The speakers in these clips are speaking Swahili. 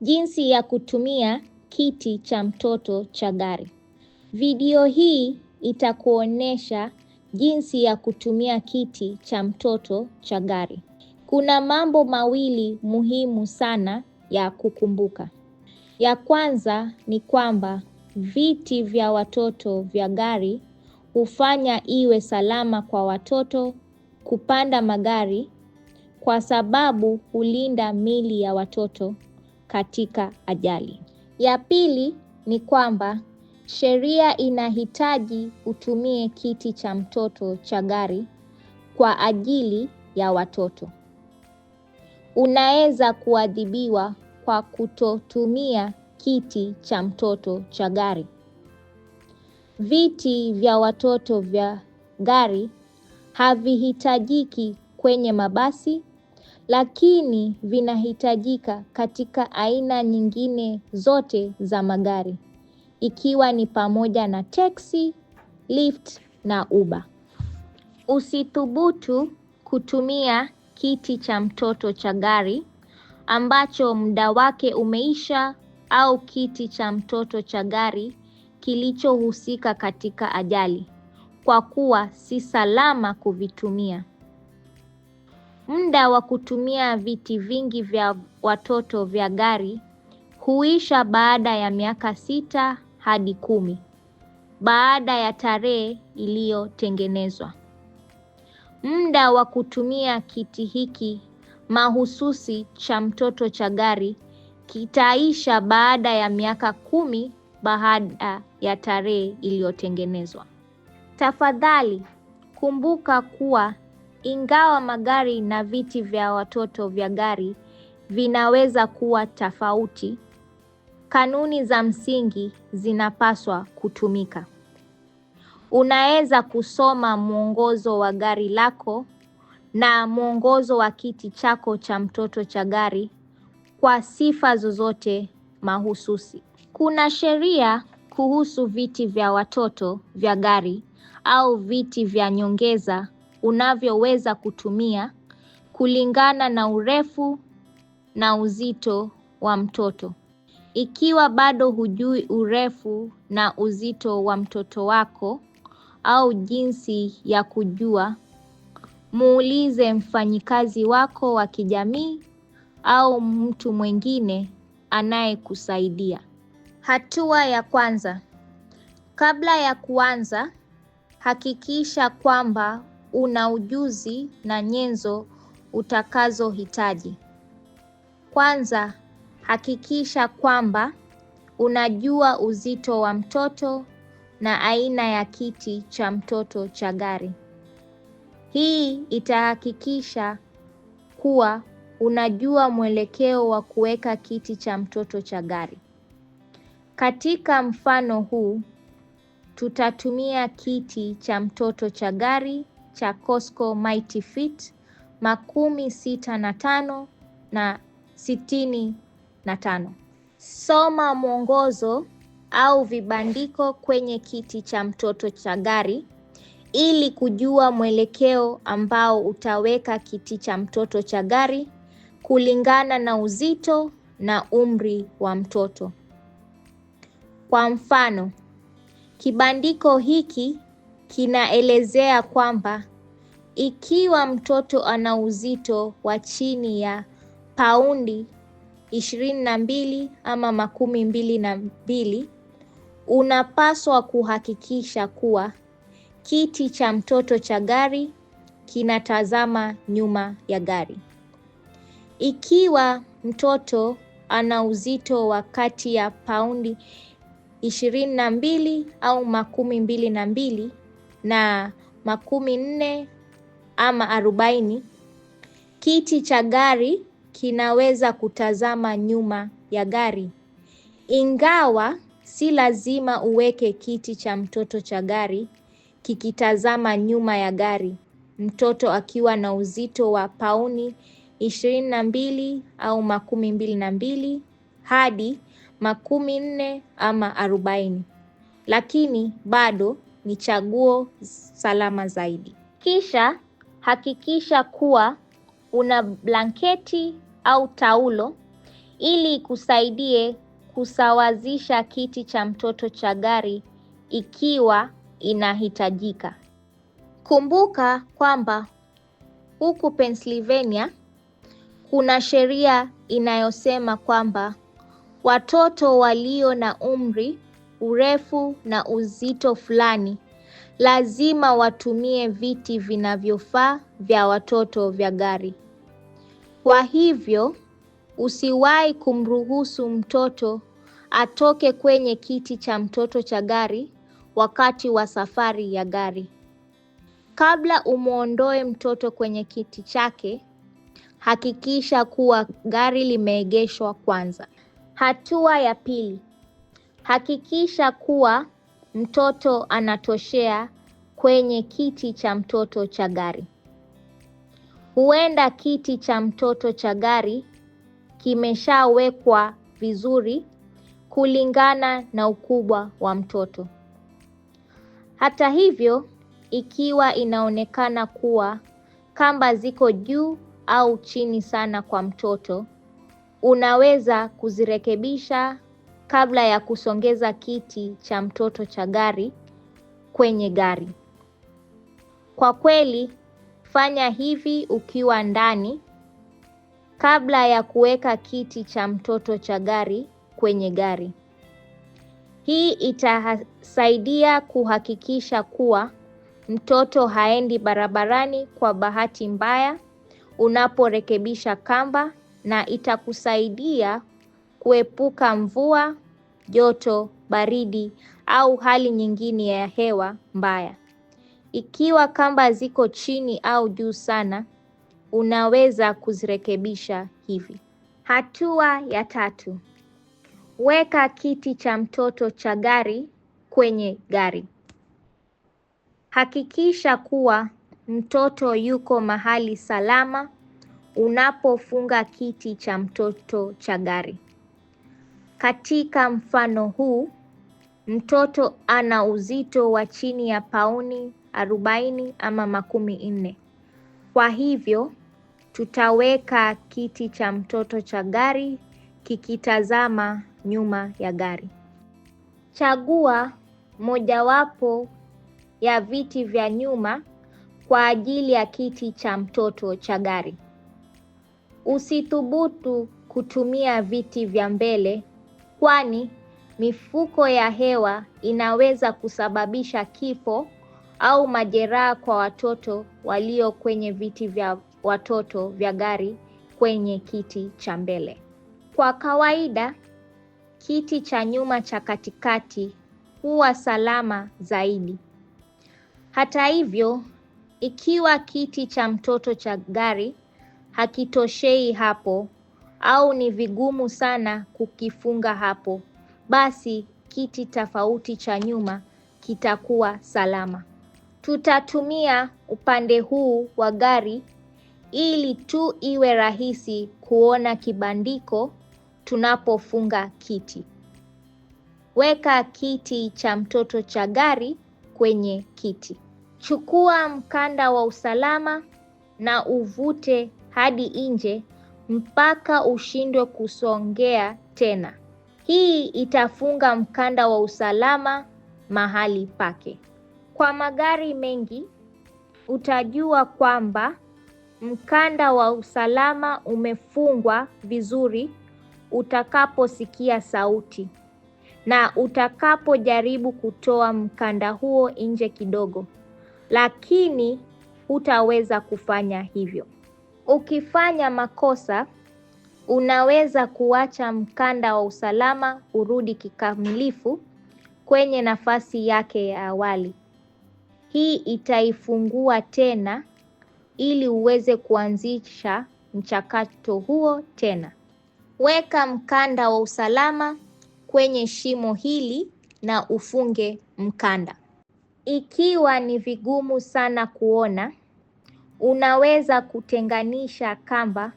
Jinsi ya kutumia kiti cha mtoto cha gari. Video hii itakuonyesha jinsi ya kutumia kiti cha mtoto cha gari. Kuna mambo mawili muhimu sana ya kukumbuka. Ya kwanza ni kwamba viti vya watoto vya gari hufanya iwe salama kwa watoto kupanda magari kwa sababu hulinda miili ya watoto katika ajali. Ya pili ni kwamba sheria inahitaji utumie kiti cha mtoto cha gari kwa ajili ya watoto. Unaweza kuadhibiwa kwa kutotumia kiti cha mtoto cha gari. Viti vya watoto vya gari havihitajiki kwenye mabasi, lakini vinahitajika katika aina nyingine zote za magari, ikiwa ni pamoja na teksi, lift na Uber. Usithubutu kutumia kiti cha mtoto cha gari ambacho muda wake umeisha au kiti cha mtoto cha gari kilichohusika katika ajali, kwa kuwa si salama kuvitumia. Muda wa kutumia viti vingi vya watoto vya gari huisha baada ya miaka 6 hadi 10 baada ya tarehe iliyotengenezwa. Muda wa kutumia kiti hiki mahususi cha mtoto cha gari kitaisha baada ya miaka 10 baada ya tarehe iliyotengenezwa. Tafadhali kumbuka kuwa ingawa magari na viti vya watoto vya gari vinaweza kuwa tofauti, kanuni za msingi zinapaswa kutumika. Unaweza kusoma mwongozo wa gari lako na mwongozo wa kiti chako cha mtoto cha gari kwa sifa zozote mahususi. Kuna sheria kuhusu viti vya watoto vya gari au viti vya nyongeza unavyoweza kutumia kulingana na urefu na uzito wa mtoto. Ikiwa bado hujui urefu na uzito wa mtoto wako au jinsi ya kujua, muulize mfanyikazi wako wa kijamii au mtu mwingine anayekusaidia. Hatua ya kwanza. Kabla ya kuanza, hakikisha kwamba una ujuzi na nyenzo utakazohitaji. Kwanza, hakikisha kwamba unajua uzito wa mtoto na aina ya kiti cha mtoto cha gari. Hii itahakikisha kuwa unajua mwelekeo wa kuweka kiti cha mtoto cha gari. Katika mfano huu, tutatumia kiti cha mtoto cha gari cha Cosco Mighty Fit 65 na 65. Soma mwongozo au vibandiko kwenye kiti cha mtoto cha gari ili kujua mwelekeo ambao utaweka kiti cha mtoto cha gari kulingana na uzito na umri wa mtoto. Kwa mfano, kibandiko hiki kinaelezea kwamba ikiwa mtoto ana uzito wa chini ya paundi 22 ama 22, unapaswa kuhakikisha kuwa kiti cha mtoto cha gari kinatazama nyuma ya gari. Ikiwa mtoto ana uzito wa kati ya paundi 22 au 22 na 14 ama 40, kiti cha gari kinaweza kutazama nyuma ya gari. Ingawa si lazima uweke kiti cha mtoto cha gari kikitazama nyuma ya gari, mtoto akiwa na uzito wa pauni 22 au 22 hadi 14 ama 40, lakini bado ni chaguo salama zaidi. Kisha hakikisha kuwa una blanketi au taulo ili ikusaidie kusawazisha kiti cha mtoto cha gari ikiwa inahitajika. Kumbuka kwamba huku Pennsylvania kuna sheria inayosema kwamba watoto walio na umri, urefu na uzito fulani lazima watumie viti vinavyofaa vya watoto vya gari. Kwa hivyo, usiwahi kumruhusu mtoto atoke kwenye kiti cha mtoto cha gari wakati wa safari ya gari. Kabla umuondoe mtoto kwenye kiti chake, hakikisha kuwa gari limeegeshwa kwanza. Hatua ya pili, hakikisha kuwa mtoto anatoshea kwenye kiti cha mtoto cha gari. Huenda kiti cha mtoto cha gari kimeshawekwa vizuri kulingana na ukubwa wa mtoto. Hata hivyo, ikiwa inaonekana kuwa kamba ziko juu au chini sana kwa mtoto, unaweza kuzirekebisha kabla ya kusongeza kiti cha mtoto cha gari kwenye gari. Kwa kweli, fanya hivi ukiwa ndani kabla ya kuweka kiti cha mtoto cha gari kwenye gari. Hii itasaidia kuhakikisha kuwa mtoto haendi barabarani kwa bahati mbaya unaporekebisha kamba, na itakusaidia kuepuka mvua, joto, baridi au hali nyingine ya hewa mbaya. Ikiwa kamba ziko chini au juu sana, unaweza kuzirekebisha hivi. Hatua ya tatu, weka kiti cha mtoto cha gari kwenye gari. Hakikisha kuwa mtoto yuko mahali salama unapofunga kiti cha mtoto cha gari. Katika mfano huu, mtoto ana uzito wa chini ya pauni 40 ama 40. Kwa hivyo, tutaweka kiti cha mtoto cha gari kikitazama nyuma ya gari. Chagua mojawapo ya viti vya nyuma kwa ajili ya kiti cha mtoto cha gari. Usithubutu kutumia viti vya mbele, kwani mifuko ya hewa inaweza kusababisha kifo au majeraha kwa watoto walio kwenye viti vya watoto vya gari kwenye kiti cha mbele. Kwa kawaida, kiti cha nyuma cha katikati huwa salama zaidi. Hata hivyo, ikiwa kiti cha mtoto cha gari hakitoshei hapo au ni vigumu sana kukifunga hapo, basi kiti tofauti cha nyuma kitakuwa salama. Tutatumia upande huu wa gari ili tu iwe rahisi kuona kibandiko tunapofunga kiti. Weka kiti cha mtoto cha gari kwenye kiti. Chukua mkanda wa usalama na uvute hadi nje mpaka ushindwe kusongea tena. Hii itafunga mkanda wa usalama mahali pake. Kwa magari mengi, utajua kwamba mkanda wa usalama umefungwa vizuri utakaposikia sauti, na utakapojaribu kutoa mkanda huo nje kidogo, lakini hutaweza kufanya hivyo. Ukifanya makosa, unaweza kuacha mkanda wa usalama urudi kikamilifu kwenye nafasi yake ya awali. Hii itaifungua tena ili uweze kuanzisha mchakato huo tena. Weka mkanda wa usalama kwenye shimo hili na ufunge mkanda. Ikiwa ni vigumu sana kuona, unaweza kutenganisha kamba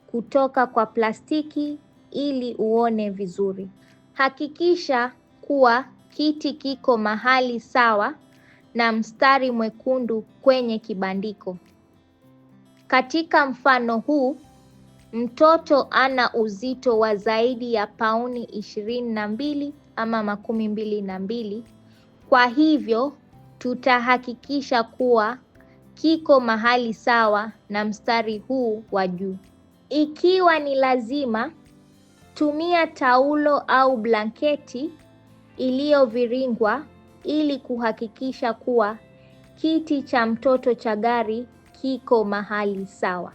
kutoka kwa plastiki ili uone vizuri. Hakikisha kuwa kiti kiko mahali sawa na mstari mwekundu kwenye kibandiko. Katika mfano huu, mtoto ana uzito wa zaidi ya pauni 22 ama 22. Kwa hivyo tutahakikisha kuwa kiko mahali sawa na mstari huu wa juu. Ikiwa ni lazima, tumia taulo au blanketi iliyoviringwa ili kuhakikisha kuwa kiti cha mtoto cha gari kiko mahali sawa.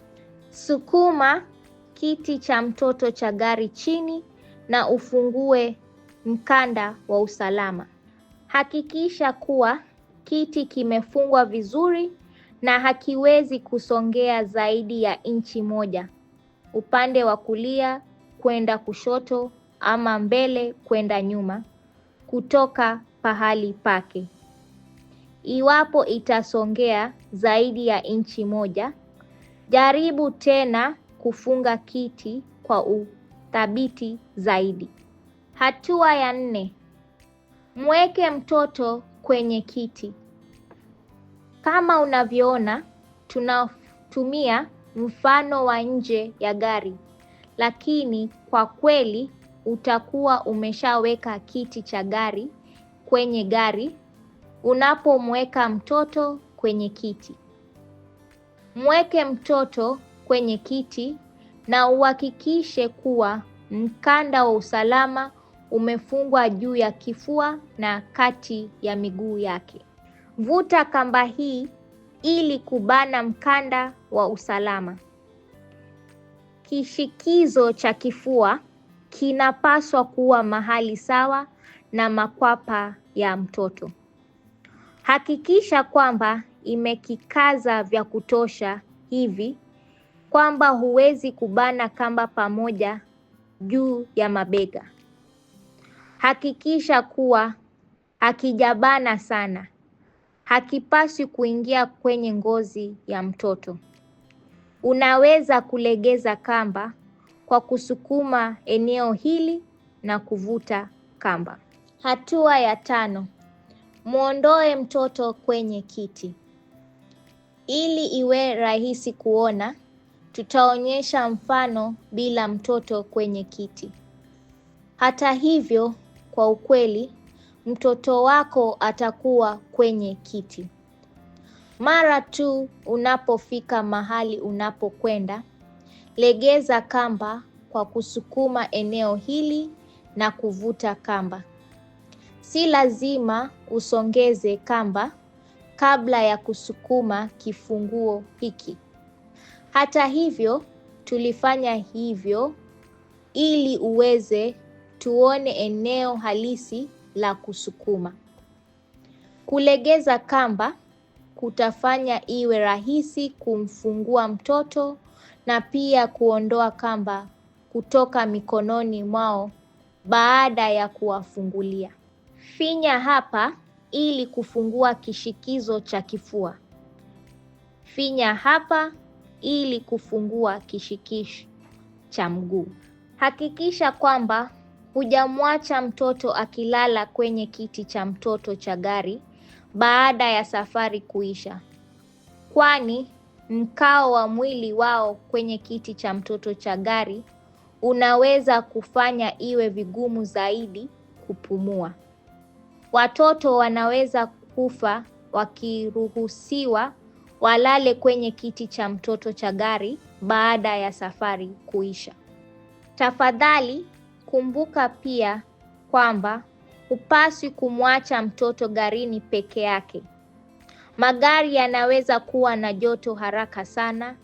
Sukuma kiti cha mtoto cha gari chini na ufungue mkanda wa usalama. Hakikisha kuwa kiti kimefungwa vizuri na hakiwezi kusongea zaidi ya inchi 1, upande wa kulia kwenda kushoto ama mbele kwenda nyuma kutoka pahali pake. Iwapo itasongea zaidi ya inchi 1, jaribu tena kufunga kiti kwa uthabiti zaidi. Hatua ya 4. Mweke mtoto kwenye kiti. Kama unavyoona, tunatumia mfano wa nje ya gari, lakini kwa kweli utakuwa umeshaweka kiti cha gari kwenye gari unapomweka mtoto kwenye kiti. Mweke mtoto kwenye kiti na uhakikishe kuwa mkanda wa usalama umefungwa juu ya kifua na kati ya miguu yake. Vuta kamba hii ili kubana mkanda wa usalama. Kishikizo cha kifua kinapaswa kuwa mahali sawa na makwapa ya mtoto. Hakikisha kwamba imekikaza vya kutosha hivi kwamba huwezi kubana kamba pamoja juu ya mabega. Hakikisha kuwa hakijabana sana. Hakipaswi kuingia kwenye ngozi ya mtoto. Unaweza kulegeza kamba kwa kusukuma eneo hili na kuvuta kamba. Hatua ya 5. Muondoe mtoto kwenye kiti. Ili iwe rahisi kuona, tutaonyesha mfano bila mtoto kwenye kiti. Hata hivyo, kwa ukweli, mtoto wako atakuwa kwenye kiti. Mara tu unapofika mahali unapokwenda, legeza kamba kwa kusukuma eneo hili na kuvuta kamba. Si lazima usongeze kamba kabla ya kusukuma kifunguo hiki. Hata hivyo, tulifanya hivyo ili uweze tuone eneo halisi la kusukuma. Kulegeza kamba kutafanya iwe rahisi kumfungua mtoto na pia kuondoa kamba kutoka mikononi mwao baada ya kuwafungulia. Finya hapa ili kufungua kishikizo cha kifua. Finya hapa ili kufungua kishikishi cha mguu. Hakikisha kwamba hujamwacha mtoto akilala kwenye kiti cha mtoto cha gari baada ya safari kuisha, kwani mkao wa mwili wao kwenye kiti cha mtoto cha gari unaweza kufanya iwe vigumu zaidi kupumua. Watoto wanaweza kufa wakiruhusiwa walale kwenye kiti cha mtoto cha gari baada ya safari kuisha. Tafadhali kumbuka pia kwamba hupaswi kumwacha mtoto garini peke yake. Magari yanaweza kuwa na joto haraka sana,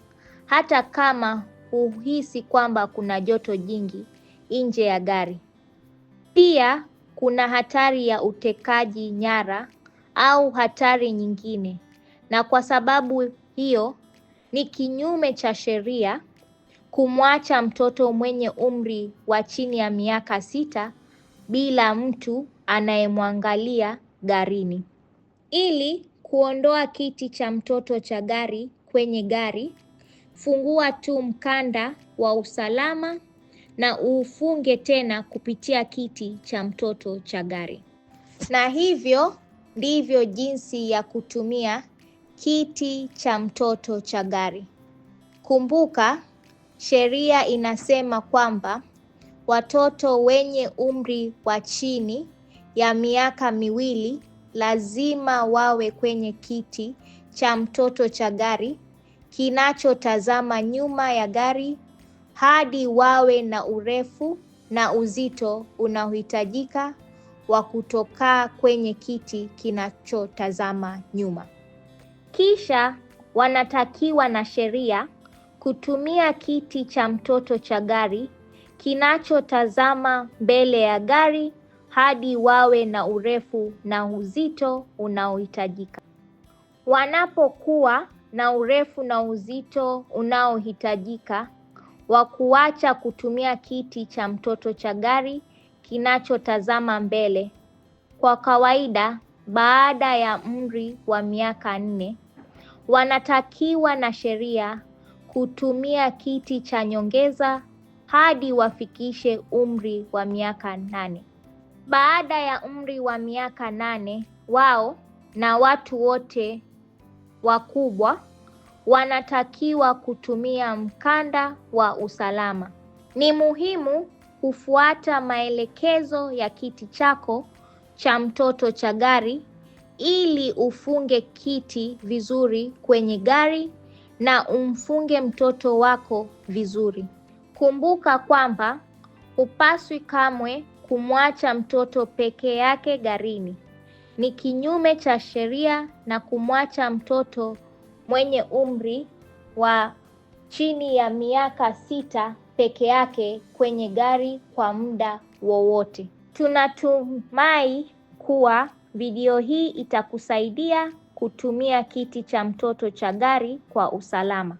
hata kama huhisi kwamba kuna joto jingi nje ya gari. Pia kuna hatari ya utekaji nyara au hatari nyingine, na kwa sababu hiyo ni kinyume cha sheria kumwacha mtoto mwenye umri wa chini ya miaka 6 bila mtu anayemwangalia garini. Ili kuondoa kiti cha mtoto cha gari kwenye gari, fungua tu mkanda wa usalama na ufunge tena kupitia kiti cha mtoto cha gari. Na hivyo ndivyo jinsi ya kutumia kiti cha mtoto cha gari. Kumbuka, sheria inasema kwamba watoto wenye umri wa chini ya miaka miwili lazima wawe kwenye kiti cha mtoto cha gari kinachotazama nyuma ya gari hadi wawe na urefu na uzito unaohitajika wa kutokaa kwenye kiti kinachotazama nyuma. Kisha wanatakiwa na sheria kutumia kiti cha mtoto cha gari kinachotazama mbele ya gari hadi wawe na urefu na uzito unaohitajika. Wanapokuwa na urefu na uzito unaohitajika wa kuacha kutumia kiti cha mtoto cha gari kinachotazama mbele, kwa kawaida baada ya umri wa miaka 4, wanatakiwa na sheria kutumia kiti cha nyongeza hadi wafikishe umri wa miaka 8. Baada ya umri wa miaka 8, wao na watu wote wakubwa wanatakiwa kutumia mkanda wa usalama. Ni muhimu kufuata maelekezo ya kiti chako cha mtoto cha gari ili ufunge kiti vizuri kwenye gari na umfunge mtoto wako vizuri. Kumbuka kwamba hupaswi kamwe kumwacha mtoto peke yake garini. Ni kinyume cha sheria na kumwacha mtoto mwenye umri wa chini ya miaka 6 peke yake kwenye gari kwa muda wowote. Tunatumai kuwa video hii itakusaidia kutumia kiti cha mtoto cha gari kwa usalama.